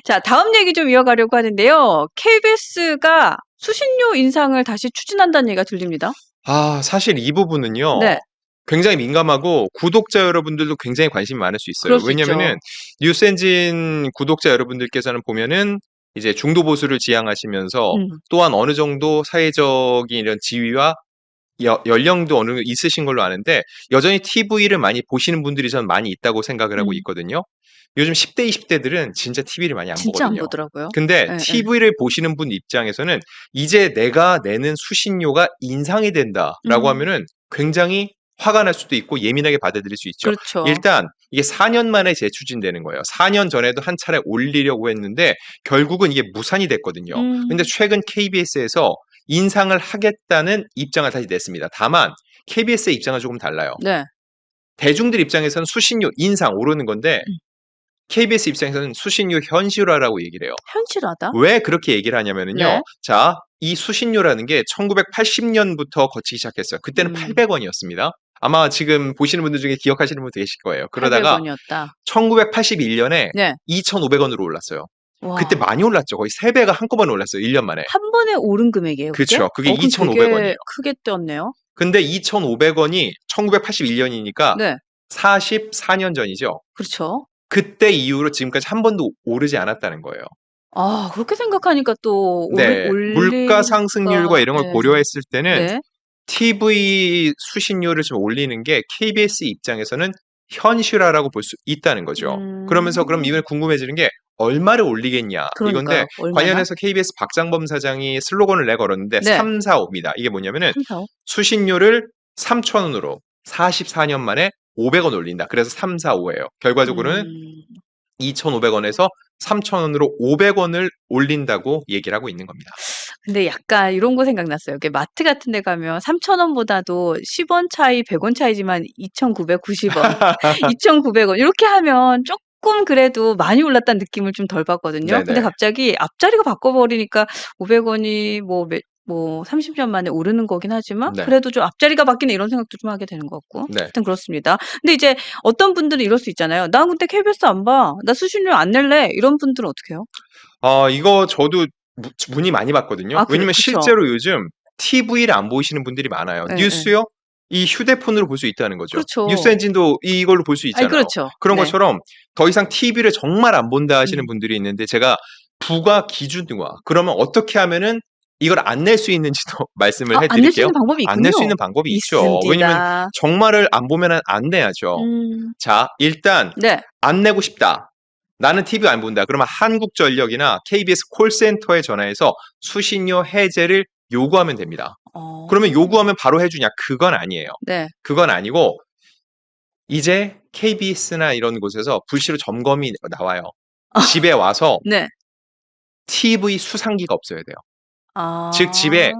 자, 다음 얘기 좀 이어가려고 하는데요. KBS가 수신료 인상을 다시 추진한다는 얘기가 들립니다. 사실 이 부분은요. 네. 굉장히 민감하고 구독자 여러분들도 굉장히 관심이 많을 수 그럴 있어요. 수 왜냐면은 있죠. 뉴스엔진 구독자 여러분들께서는 보면은 이제 중도 보수를 지향하시면서 음. 또한 어느 정도 사회적인 이런 지위와 연령도 어느 정도 있으신 걸로 아는데 여전히 TV를 많이 보시는 분들이 전 많이 있다고 생각을 하고 음. 있거든요. 요즘 10대, 20대들은 진짜 TV를 많이 안 진짜 안 보거든요. 보더라고요. 근데 예, 예. TV를 보시는 분 입장에서는 이제 내가 내는 수신료가 인상이 된다라고 음. 하면은 굉장히 화가 날 수도 있고 예민하게 받아들일 수 있죠. 그렇죠. 일단 이게 4년 만에 재추진되는 거예요. 4년 전에도 한 차례 올리려고 했는데 결국은 이게 무산이 됐거든요. 근데 음. 최근 KBS에서 인상을 하겠다는 입장을 다시 냈습니다. 다만 KBS의 입장은 조금 달라요. 네. 대중들 입장에서는 수신료 인상 오르는 건데 음. KBS 입장에서는 수신료 현실화라고 얘기를 해요. 현실하다? 왜 그렇게 얘기를 하냐면은요. 네. 자, 이 수신료라는 게 1980년부터 거치기 시작했어요. 그때는 음. 800원이었습니다. 아마 지금 보시는 분들 중에 기억하시는 분 계실 거예요. 그러다가 800원이었다. 1981년에 네. 2,500원으로 올랐어요. 그때 와. 많이 올랐죠. 거의 3배가 한꺼번에 올랐어요. 1년 만에. 한 번에 오른 금액이에요, 그게? 그쵸. 그게 그럼 2,500원이에요. 되게 크게 뛰었네요. 근데 2,500원이 1981년이니까 네. 44년 전이죠. 그렇죠. 그때 이후로 지금까지 한 번도 오르지 않았다는 거예요. 아, 그렇게 생각하니까 또 네. 물가 상승률과 올리니까 이런 걸 네. 고려했을 때는 네. TV 수신료를 좀 올리는 게 KBS 입장에서는 현실화라고 볼 수 있다는 거죠. 그러면서 그럼 이번에 궁금해지는 게 얼마를 올리겠냐 이건데 그러니까요. 얼마나? 관련해서 KBS 박장범 사장이 슬로건을 내걸었는데 네. 345입니다. 이게 뭐냐면은 3, 4, 5. 수신료를 3,000원으로 44년 만에 500원 올린다. 그래서 345예요. 결과적으로는 음. 2,500원에서 3,000원으로 500원을 올린다고 얘기를 하고 있는 겁니다. 근데 약간 이런 거 생각났어요. 이게 마트 같은 데 가면 3,000원보다도 10원 차이, 100원 차이지만 2,990원, 2,900원 이렇게 하면 조금 그래도 많이 올랐다는 느낌을 좀 덜 받거든요. 근데 네네. 갑자기 앞자리가 바꿔버리니까 500원이 뭐 30년 만에 오르는 거긴 하지만 네. 그래도 좀 앞자리가 바뀌네 이런 생각도 좀 하게 되는 것 같고. 네. 하여튼 그렇습니다. 근데 이제 어떤 분들은 이럴 수 있잖아요. 나 근데 KBS 안 봐. 나 수신료 안 낼래. 이런 분들은 어떻게 해요? 이거 저도 문의 많이 받거든요. 아, 왜냐면 그쵸. 실제로 요즘 TV를 안 보시는 분들이 많아요. 예, 예. 뉴스요? 이 휴대폰으로 볼 수 있다는 거죠. 뉴스 그렇죠. 엔진도 이걸로 볼 수 아이, 있잖아요. 그렇죠. 그런 네. 것처럼 더 이상 TV를 정말 안 본다 하시는 음. 분들이 있는데 제가 부가 기준화 그러면 어떻게 하면은 이걸 안 낼 수 있는지도 말씀을 안 낼 수 해드릴게요. 있는 방법이 안 낼 수 있군요. 있는 방법이 있죠. 왜냐면 있습니다. 정말을 안 보면은 안 내야죠. 음. 자, 일단 네. 안 내고 싶다. 나는 TV 안 본다. 그러면 한국전력이나 KBS 콜센터에 전화해서 수신료 해제를 요구하면 됩니다. 그러면 어. 요구하면 바로 해주냐? 그건 아니에요. 네. 그건 아니고 이제 KBS나 이런 곳에서 불시로 점검이 나와요. 집에 와서 네. TV 수상기가 없어야 돼요. 즉 아. 집에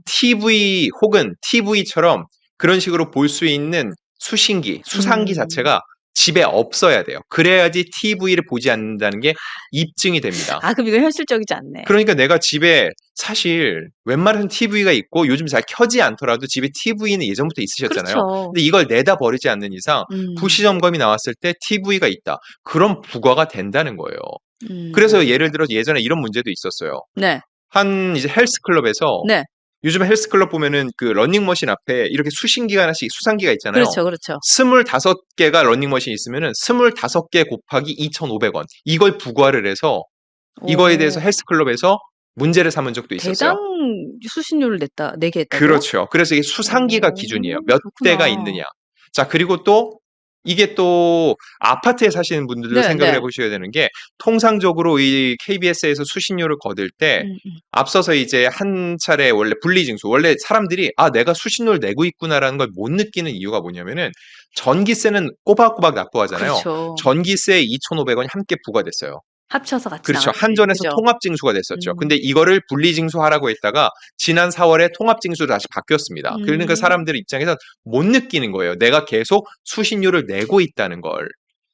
TV 혹은 TV처럼 그런 식으로 볼 수 있는 수상기 음. 자체가 집에 없어야 돼요. 그래야지 TV를 보지 않는다는 게 입증이 됩니다. 아, 그럼 이거 현실적이지 않네. 그러니까 내가 집에 사실 웬만한 TV가 있고 요즘 잘 켜지 않더라도 집에 TV는 예전부터 있으셨잖아요. 그렇죠. 근데 이걸 내다 버리지 않는 이상 음. 부시 점검이 나왔을 때 TV가 있다. 그럼 부과가 된다는 거예요. 그래서 음. 예를 들어 예전에 이런 문제도 있었어요. 네. 한 이제 헬스클럽에서 네. 요즘에 헬스클럽 보면은 그 러닝머신 앞에 이렇게 수신기가 하나씩 수상기가 있잖아요. 그렇죠, 그렇죠. 25개가 러닝머신이 있으면은 25개 곱하기 2,500원. 이걸 부과를 해서 이거에 대해서 오. 헬스클럽에서 문제를 삼은 적도 대당 있었어요. 수신료를 내게 했다고요? 그렇죠. 그래서 이게 수상기가 기준이에요. 몇 대가 그렇구나. 있느냐. 자, 그리고 또 이게 또 아파트에 사시는 분들도 네, 생각을 해 네. 보셔야 되는 게 통상적으로 이 KBS에서 수신료를 거둘 때 음음. 앞서서 이제 한 차례 원래 분리징수 원래 사람들이 '아 내가 수신료를 내고 있구나.'라는 걸 못 느끼는 이유가 뭐냐면은 전기세는 꼬박꼬박 납부하잖아요. 그렇죠. 전기세 2,500원이 함께 부과됐어요. 합쳐서 같이 그렇죠. 나가는데. 한전에서 그죠? 통합징수가 됐었죠. 음. 근데 이거를 분리징수하라고 했다가 지난 4월에 통합징수로 다시 바뀌었습니다. 그러니까 음. 사람들 입장에선 못 느끼는 거예요. 내가 계속 수신료를 내고 있다는 걸.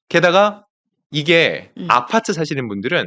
게다가 이게 음. 아파트 사시는 분들은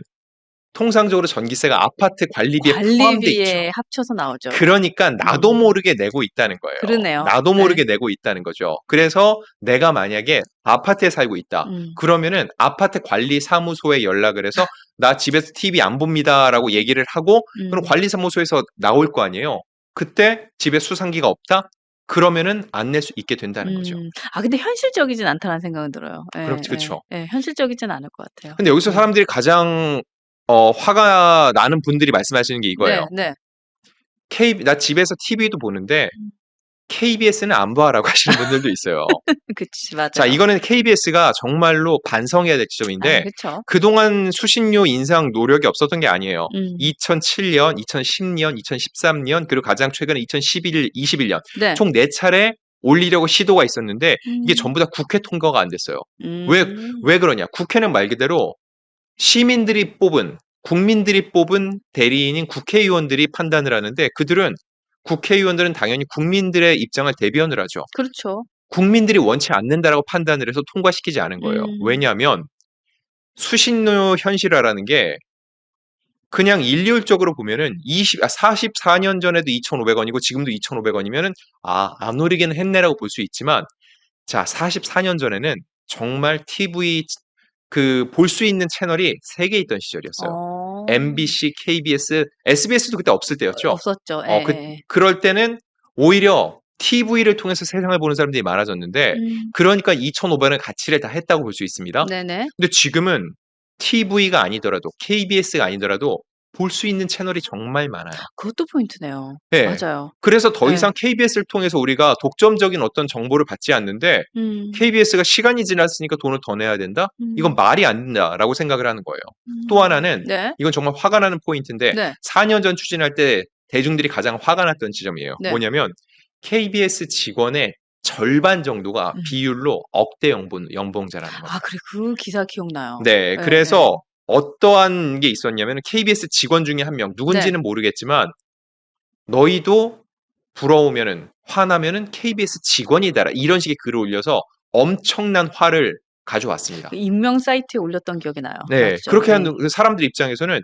통상적으로 전기세가 아파트 관리비에 포함돼 있죠. 관리비에 합쳐서 나오죠. 그러니까 나도 음. 모르게 내고 있다는 거예요. 그러네요. 나도 네. 모르게 내고 있다는 거죠. 그래서 내가 만약에 아파트에 살고 있다. 음. 그러면은 아파트 관리 사무소에 연락을 해서 나 집에서 TV 안 봅니다라고 얘기를 하고 그럼 관리사무소에서 나올 거 아니에요. 그때 집에 수상기가 없다? 그러면은 안 낼 수 있게 된다는 거죠. 근데 현실적이진 않다는 생각은 들어요. 예, 그렇죠. 예, 예, 현실적이진 않을 것 같아요. 근데 여기서 사람들이 가장 화가 나는 분들이 말씀하시는 게 이거예요. 네. 나 집에서 TV도 보는데 KBS는 안 봐라고 하시는 분들도 있어요. 그치, 맞아요. 자, 이거는 KBS가 정말로 반성해야 될 지점인데 그쵸. 그동안 수신료 인상 노력이 없었던 게 아니에요. 2007년, 2010년, 2013년 그리고 가장 최근에 2011, 21년 네. 총 4차례 올리려고 시도가 있었는데 이게 전부 다 국회 통과가 안 됐어요. 왜 그러냐? 국회는 말 그대로 시민들이 뽑은 국민들이 뽑은 대리인인 국회의원들이 판단을 하는데 국회의원들은 당연히 국민들의 입장을 대변을 하죠. 그렇죠. 국민들이 원치 않는다라고 판단을 해서 통과시키지 않은 거예요. 왜냐하면 수신료 현실화라는 게 그냥 일률적으로 보면은 44년 전에도 2,500원이고 지금도 2,500원이면은 안 오르기는 했네라고 볼 수 있지만 자, 44년 전에는 정말 TV 볼 수 있는 채널이 3개 있던 시절이었어요. MBC, KBS, SBS도 그때 없을 때였죠. 없었죠. 그럴 때는 오히려 TV를 통해서 세상을 보는 사람들이 많아졌는데 그러니까 2,500원의 가치를 다 했다고 볼 수 있습니다. 네네. 근데 지금은 TV가 아니더라도 KBS가 아니더라도 볼 수 있는 채널이 정말 많아요. 그것도 포인트네요. 네. 맞아요. 그래서 더 이상 KBS를 통해서 우리가 독점적인 어떤 정보를 받지 않는데 KBS가 시간이 지났으니까 돈을 더 내야 된다? 이건 말이 안 된다라고 생각을 하는 거예요. 또 하나는 네. 이건 정말 화가 나는 포인트인데 네. 4년 전 추진할 때 대중들이 가장 화가 났던 지점이에요. 네. 뭐냐면 KBS 직원의 절반 정도가 비율로 억대 연봉자라는 거예요. 그래. 그 기사 기억나요. 네, 그래서 어떠한 게 있었냐면 KBS 직원 중에 한 명, 누군지는 모르겠지만 너희도 부러우면은 화나면은 KBS 직원이다라 이런 식의 글을 올려서 엄청난 화를 가져왔습니다. 익명 사이트에 올렸던 기억이 나요. 네, 맞죠? 그렇게 하는 사람들 입장에서는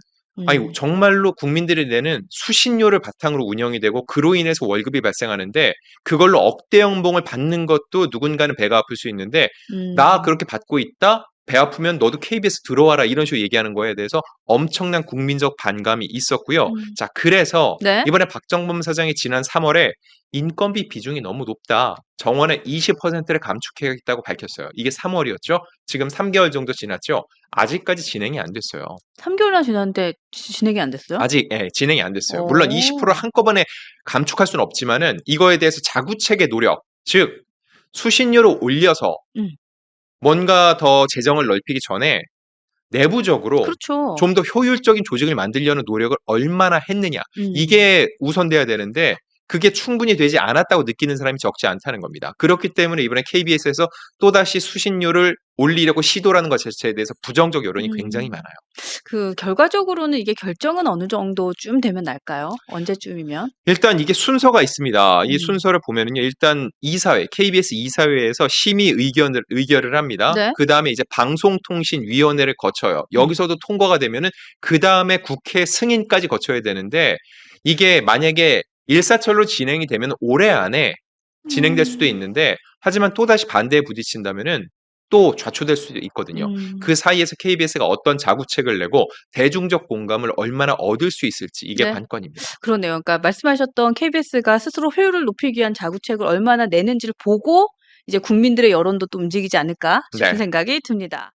아니 정말로 국민들이 내는 수신료를 바탕으로 운영이 되고 그로 인해서 월급이 발생하는데 그걸로 억대 연봉을 받는 것도 누군가는 배가 아플 수 있는데 나 그렇게 받고 있다? 배 아프면 너도 KBS 들어와라 이런 식으로 얘기하는 거에 대해서 엄청난 국민적 반감이 있었고요. 자, 그래서 네. 이번에 박정범 사장이 지난 3월에 인건비 비중이 너무 높다. 정원의 20%를 감축하겠다고 밝혔어요. 이게 3월이었죠. 지금 3개월 정도 지났죠. 아직까지 진행이 안 됐어요. 3개월이나 지났는데 진행이 안 됐어요? 아직 진행이 안 됐어요. 물론 20%를 한꺼번에 감축할 수는 없지만은 이거에 대해서 자구책의 노력, 즉 수신료를 올려서 뭔가 더 재정을 넓히기 전에 내부적으로 그렇죠. 좀 더 효율적인 조직을 만들려는 노력을 얼마나 했느냐. 이게 우선돼야 되는데 그게 충분히 되지 않았다고 느끼는 사람이 적지 않다는 겁니다. 그렇기 때문에 이번에 KBS에서 또다시 수신료를 올리려고 시도라는 것 자체에 대해서 부정적 여론이 굉장히 많아요. 결과적으로는 이게 결정은 어느 정도쯤 되면 날까요? 언제쯤이면? 일단 이게 순서가 있습니다. 이 순서를 보면은요. 일단 이사회, KBS 이사회에서 심의 의결을 합니다. 네. 그다음에 이제 방송통신위원회를 거쳐요. 여기서도 통과가 되면은 그다음에 국회 승인까지 거쳐야 되는데 이게 만약에 일사천리로 진행이 되면 올해 안에 진행될 수도 있는데 하지만 또다시 반대에 부딪힌다면은 또 좌초될 수도 있거든요. 그 사이에서 KBS가 어떤 자구책을 내고 대중적 공감을 얼마나 얻을 수 있을지 이게 관건입니다. 그러네요. 그러니까 말씀하셨던 KBS가 스스로 효율을 높이기 위한 자구책을 얼마나 내는지를 보고 이제 국민들의 여론도 또 움직이지 않을까 싶은 생각이 듭니다.